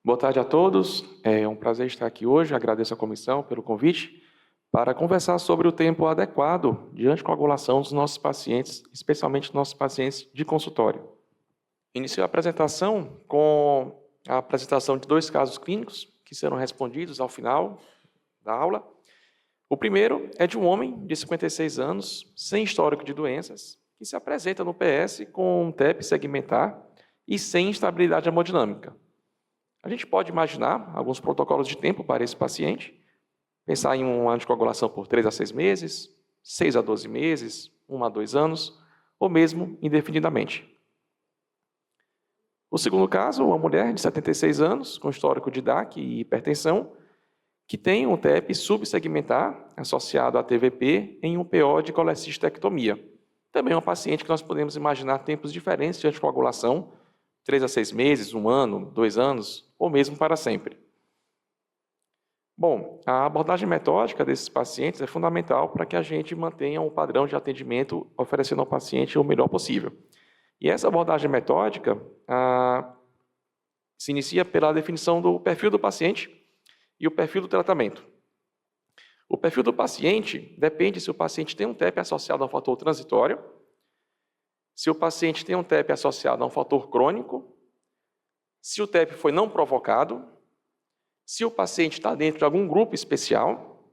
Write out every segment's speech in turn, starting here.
Boa tarde a todos. É um prazer estar aqui hoje. Agradeço à comissão pelo convite para conversar sobre o tempo adequado de anticoagulação dos nossos pacientes, especialmente dos nossos pacientes de consultório. Inicio a apresentação com a apresentação de dois casos clínicos que serão respondidos ao final da aula. O primeiro é de um homem de 56 anos, sem histórico de doenças, que se apresenta no PS com um TEP segmentar e sem instabilidade hemodinâmica. A gente pode imaginar alguns protocolos de tempo para esse paciente, pensar em uma anticoagulação por 3 a 6 meses, 6 a 12 meses, 1 a 2 anos, ou mesmo indefinidamente. O segundo caso, uma mulher de 76 anos, com histórico de DAC e hipertensão, que tem um TEP subsegmentar associado a TVP em um PO de colecistectomia. Também é uma paciente que nós podemos imaginar tempos diferentes de anticoagulação, 3 a 6 meses, 1 ano, 2 anos, ou mesmo para sempre. Bom, a abordagem metódica desses pacientes é fundamental para que a gente mantenha um padrão de atendimento oferecendo ao paciente o melhor possível. E essa abordagem metódica se inicia pela definição do perfil do paciente e o perfil do tratamento. O perfil do paciente depende se o paciente tem um TEP associado a um fator transitório, se o paciente tem um TEP associado a um fator crônico, se o TEP foi não provocado, se o paciente está dentro de algum grupo especial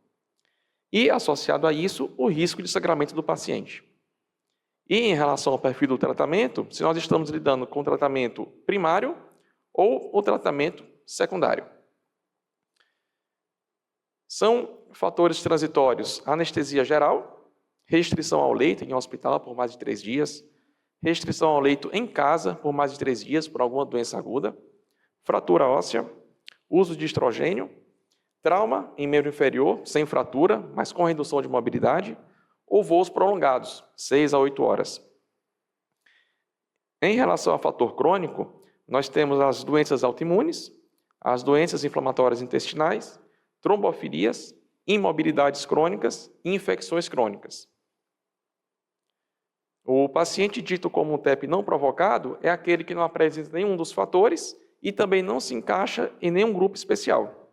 e, associado a isso, o risco de sangramento do paciente. E, em relação ao perfil do tratamento, se nós estamos lidando com o tratamento primário ou o tratamento secundário. São fatores transitórios: anestesia geral, restrição ao leito em hospital por mais de 3 dias, restrição ao leito em casa por mais de 3 dias por alguma doença aguda, fratura óssea, uso de estrogênio, trauma em membro inferior, sem fratura, mas com redução de mobilidade, ou voos prolongados, 6 a 8 horas. Em relação ao fator crônico, nós temos as doenças autoimunes, as doenças inflamatórias intestinais, trombofilias, imobilidades crônicas e infecções crônicas. O paciente dito como um TEP não provocado é aquele que não apresenta nenhum dos fatores e também não se encaixa em nenhum grupo especial.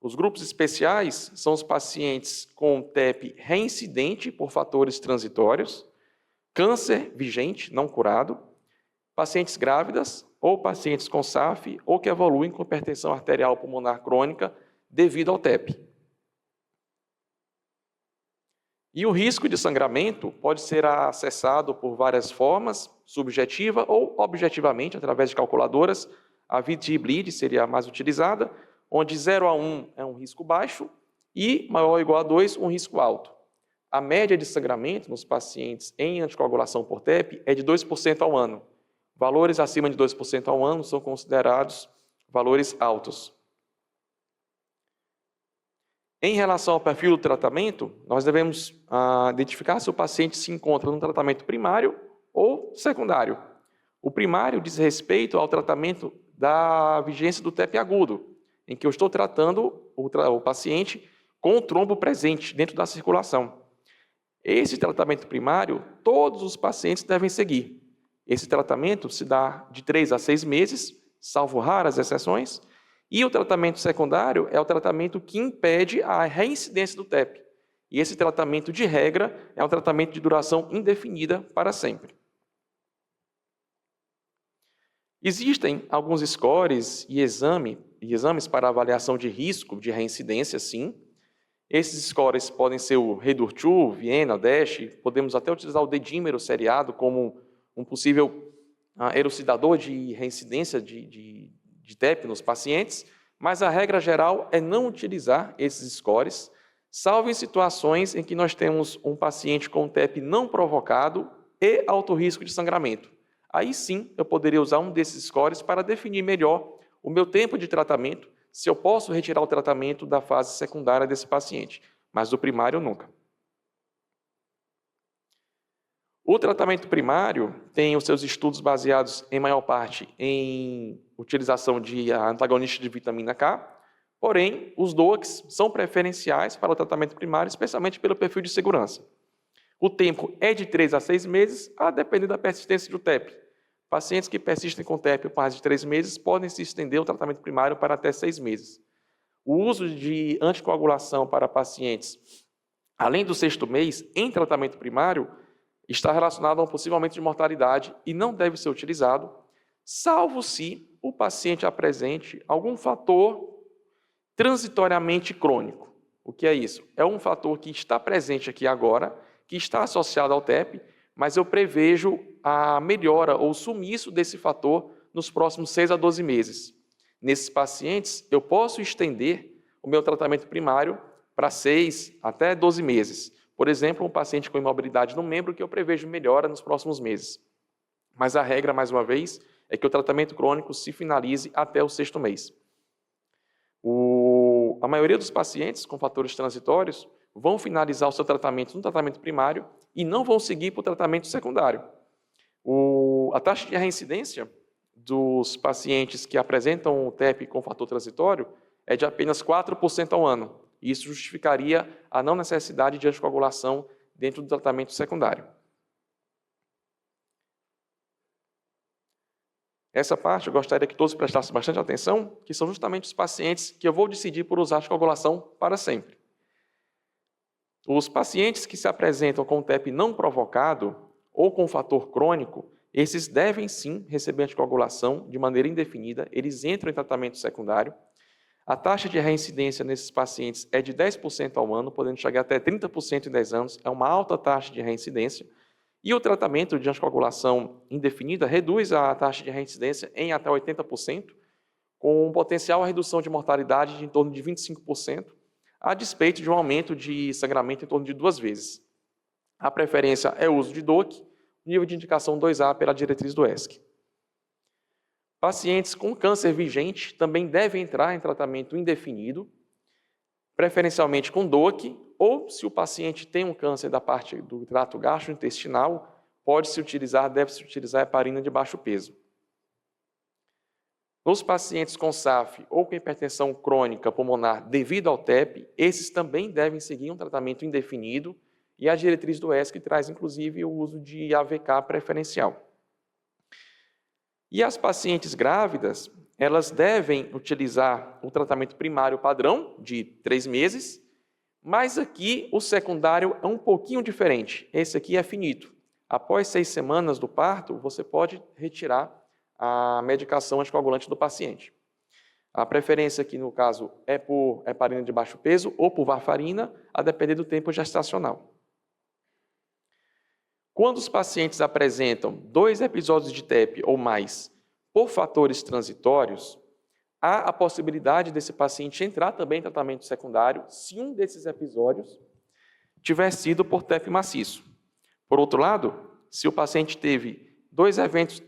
Os grupos especiais são os pacientes com TEP reincidente por fatores transitórios, câncer vigente, não curado, pacientes grávidas ou pacientes com SAF ou que evoluem com hipertensão arterial pulmonar crônica devido ao TEP. E o risco de sangramento pode ser acessado por várias formas, subjetiva ou objetivamente, através de calculadoras. A VG-Bleed seria a mais utilizada, onde 0 a 1 é um risco baixo e maior ou igual a 2, um risco alto. A média de sangramento nos pacientes em anticoagulação por TEP é de 2% ao ano. Valores acima de 2% ao ano são considerados valores altos. Em relação ao perfil do tratamento, nós devemos identificar se o paciente se encontra no tratamento primário ou secundário. O primário diz respeito ao tratamento da vigência do TEP agudo, em que eu estou tratando o paciente com o trombo presente dentro da circulação. Esse tratamento primário, todos os pacientes devem seguir. Esse tratamento se dá de 3 a 6 meses, salvo raras exceções, e o tratamento secundário é o tratamento que impede a reincidência do TEP. E esse tratamento, de regra, é um tratamento de duração indefinida para sempre. Existem alguns scores e exames para avaliação de risco de reincidência, sim. Esses scores podem ser o REDUR2, Viena, DASH, podemos até utilizar o dedímero seriado como um possível elucidador de reincidência de TEP nos pacientes, mas a regra geral é não utilizar esses scores, salvo em situações em que nós temos um paciente com TEP não provocado e alto risco de sangramento. Aí sim, eu poderia usar um desses scores para definir melhor o meu tempo de tratamento, se eu posso retirar o tratamento da fase secundária desse paciente, mas do primário nunca. O tratamento primário tem os seus estudos baseados, em maior parte, em utilização de antagonistas de vitamina K, porém, os DOACs são preferenciais para o tratamento primário, especialmente pelo perfil de segurança. O tempo é de 3 a 6 meses, a depender da persistência do TEP. Pacientes que persistem com TEP por mais de 3 meses podem se estender o tratamento primário para até 6 meses. O uso de anticoagulação para pacientes, além do 6º mês, em tratamento primário, está relacionado a um possível aumento de mortalidade e não deve ser utilizado, salvo se o paciente apresente algum fator transitoriamente crônico. O que é isso? É um fator que está presente aqui agora, que está associado ao TEP, mas eu prevejo a melhora ou sumiço desse fator nos próximos 6 a 12 meses. Nesses pacientes, eu posso estender o meu tratamento primário para 6 até 12 meses. Por exemplo, um paciente com imobilidade no membro que eu prevejo melhora nos próximos meses. Mas a regra, mais uma vez, é que o tratamento crônico se finalize até o 6º mês. A maioria dos pacientes com fatores transitórios vão finalizar o seu tratamento no tratamento primário e não vão seguir para o tratamento secundário. A taxa de reincidência dos pacientes que apresentam o TEP com fator transitório é de apenas 4% ao ano. Isso justificaria a não necessidade de anticoagulação dentro do tratamento secundário. Essa parte eu gostaria que todos prestassem bastante atenção, que são justamente os pacientes que eu vou decidir por usar anticoagulação para sempre. Os pacientes que se apresentam com TEP não provocado ou com fator crônico, esses devem sim receber anticoagulação de maneira indefinida, eles entram em tratamento secundário. A taxa de reincidência nesses pacientes é de 10% ao ano, podendo chegar até 30% em 10 anos, é uma alta taxa de reincidência. E o tratamento de anticoagulação indefinida reduz a taxa de reincidência em até 80%, com um potencial redução de mortalidade de em torno de 25%, a despeito de um aumento de sangramento em torno de 2 vezes. A preferência é o uso de DOAC, nível de indicação 2A pela diretriz do ESC. Pacientes com câncer vigente também devem entrar em tratamento indefinido, preferencialmente com DOAC, ou se o paciente tem um câncer da parte do trato gastrointestinal, deve-se utilizar heparina de baixo peso. Nos pacientes com SAF ou com hipertensão crônica pulmonar devido ao TEP, esses também devem seguir um tratamento indefinido e a diretriz do ESC traz, inclusive, o uso de AVK preferencial. E as pacientes grávidas, elas devem utilizar o tratamento primário padrão de 3 meses, mas aqui o secundário é um pouquinho diferente. Esse aqui é finito. Após 6 semanas do parto, você pode retirar a medicação anticoagulante do paciente. A preferência aqui, no caso, é por heparina de baixo peso ou por varfarina, a depender do tempo gestacional. Quando os pacientes apresentam 2 episódios de TEP ou mais por fatores transitórios, há a possibilidade desse paciente entrar também em tratamento secundário se um desses episódios tiver sido por TEP maciço. Por outro lado, se o paciente teve 2 eventos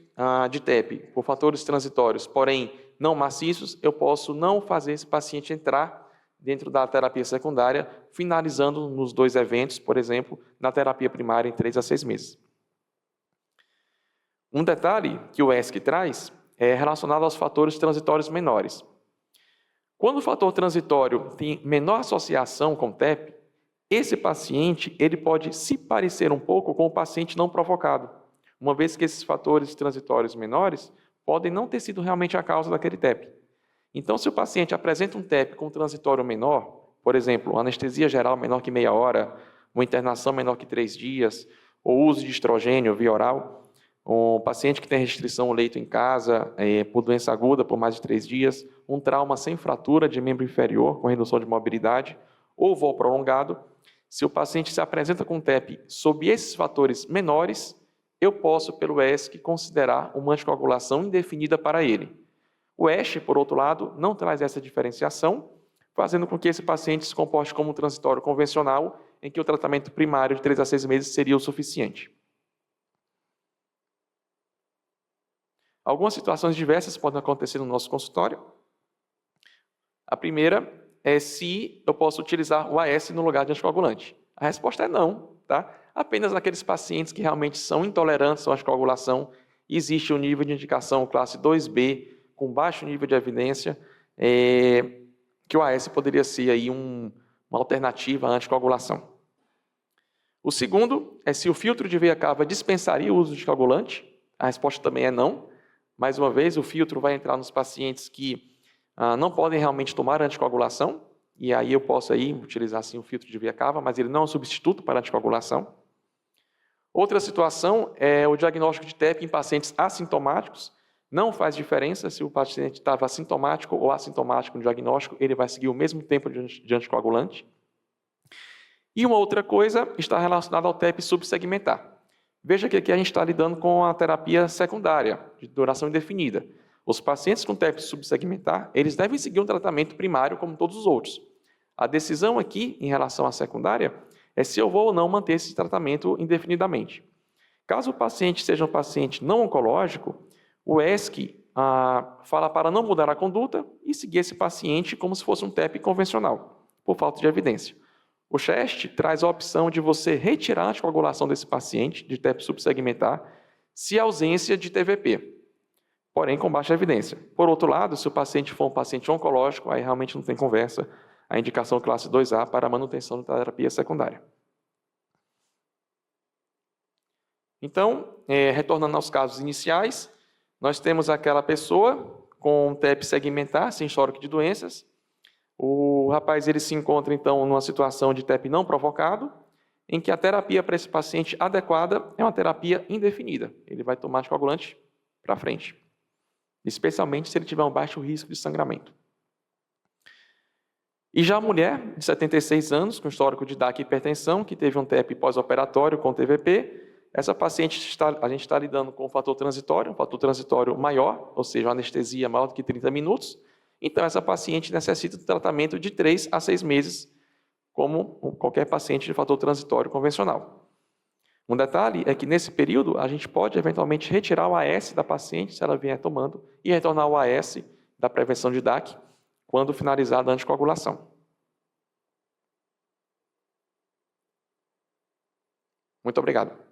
de TEP por fatores transitórios, porém não maciços, eu posso não fazer esse paciente entrar dentro da terapia secundária, finalizando nos 2 eventos, por exemplo, na terapia primária em 3 a 6 meses. Um detalhe que o ESC traz é relacionado aos fatores transitórios menores. Quando o fator transitório tem menor associação com TEP, esse paciente ele pode se parecer um pouco com o paciente não provocado, uma vez que esses fatores transitórios menores podem não ter sido realmente a causa daquele TEP. Então, se o paciente apresenta um TEP com transitório menor, por exemplo, anestesia geral menor que meia hora, uma internação menor que 3 dias, ou uso de estrogênio via oral, um paciente que tem restrição ao leito em casa, por doença aguda por mais de 3 dias, um trauma sem fratura de membro inferior, com redução de mobilidade, ou voo prolongado, se o paciente se apresenta com TEP sob esses fatores menores, eu posso, pelo ESC, considerar uma anticoagulação indefinida para ele. O ESC, por outro lado, não traz essa diferenciação, fazendo com que esse paciente se comporte como um transitório convencional, em que o tratamento primário de 3 a 6 meses seria o suficiente. Algumas situações diversas podem acontecer no nosso consultório. A primeira é se eu posso utilizar o AS no lugar de anticoagulante. A resposta é não, tá? Apenas naqueles pacientes que realmente são intolerantes à anticoagulação, existe um nível de indicação classe 2B, com baixo nível de evidência, que o AS poderia ser aí uma alternativa à anticoagulação. O segundo é se o filtro de veia cava dispensaria o uso de coagulante. A resposta também é não. Mais uma vez, o filtro vai entrar nos pacientes que não podem realmente tomar anticoagulação, e aí eu posso aí utilizar sim o filtro de via cava, mas ele não é um substituto para a anticoagulação. Outra situação é o diagnóstico de TEP em pacientes assintomáticos. Não faz diferença se o paciente estava assintomático ou assintomático no diagnóstico, ele vai seguir o mesmo tempo de anticoagulante. E uma outra coisa está relacionada ao TEP subsegmentar. Veja que aqui a gente está lidando com a terapia secundária, de duração indefinida. Os pacientes com TEP subsegmentar, eles devem seguir um tratamento primário como todos os outros. A decisão aqui, em relação à secundária, é se eu vou ou não manter esse tratamento indefinidamente. Caso o paciente seja um paciente não oncológico, o ESC fala para não mudar a conduta e seguir esse paciente como se fosse um TEP convencional, por falta de evidência. O CHEST traz a opção de você retirar a anticoagulação desse paciente de TEP subsegmentar se há ausência de TVP, porém com baixa evidência. Por outro lado, se o paciente for um paciente oncológico, aí realmente não tem conversa, a indicação classe 2A para a manutenção da terapia secundária. Então, retornando aos casos iniciais, nós temos aquela pessoa com TEP segmentar, sem histórico de doenças. O rapaz ele se encontra, então, numa situação de TEP não provocado, em que a terapia para esse paciente adequada é uma terapia indefinida. Ele vai tomar anticoagulante para frente, especialmente se ele tiver um baixo risco de sangramento. E já a mulher, de 76 anos, com histórico de DAC e hipertensão, que teve um TEP pós-operatório com TVP, essa paciente, a gente está lidando com um fator transitório maior, ou seja, uma anestesia maior do que 30 minutos. Então, essa paciente necessita de tratamento de 3 a 6 meses, como qualquer paciente de fator transitório convencional. Um detalhe é que, nesse período, a gente pode, eventualmente, retirar o AS da paciente, se ela vier tomando, e retornar o AS da prevenção de DAC, quando finalizada a anticoagulação. Muito obrigado.